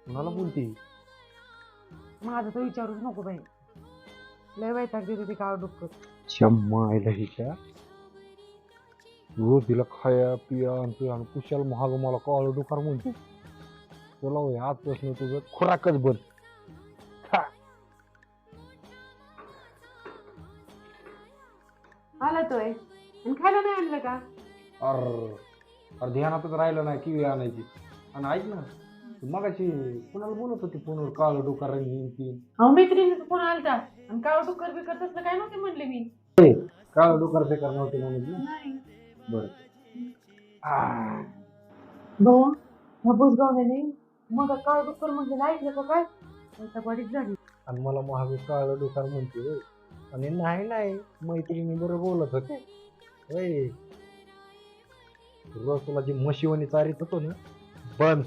कुणाला बोलती? माझं तर विचारूच नको बाई. लय वैताग देते ते काळ डुक्कर. शम्मायला हिच्या रोज तिला खाया पिया आणि कुशाल महाग मला काळ डुकार म्हणते. तुला होय आजपासून तुझं खुराकच बंद. खा. आला तोय आणि खायला नाही आणलं का? अर ध्यानातच राहिलं नाही किवी आणायची. आणि ऐक ना, तू मगाशी कुणाला बोलत होती फोनवर काळ डुकार रंगीन तीन? अहो मैत्रिणीचा फोन आलता आणि काळ डुक्कर बिकर तसलं काय नव्हते म्हणले मी. काळ डुकार ते करणार होते म्हणून नाही बर. भाऊ ह्या बुजगावने मग काळ डुक्कर म्हणजे ऐकलं का काय? वैतागवाडीच झाली. आणि मला महाग काळ डुकार म्हणते होय. आणि नाही मैत्रिणी बरोबर बोलत होते होय. रोज तुला जी म्हशीवाणी चारीत होतो ना बंद.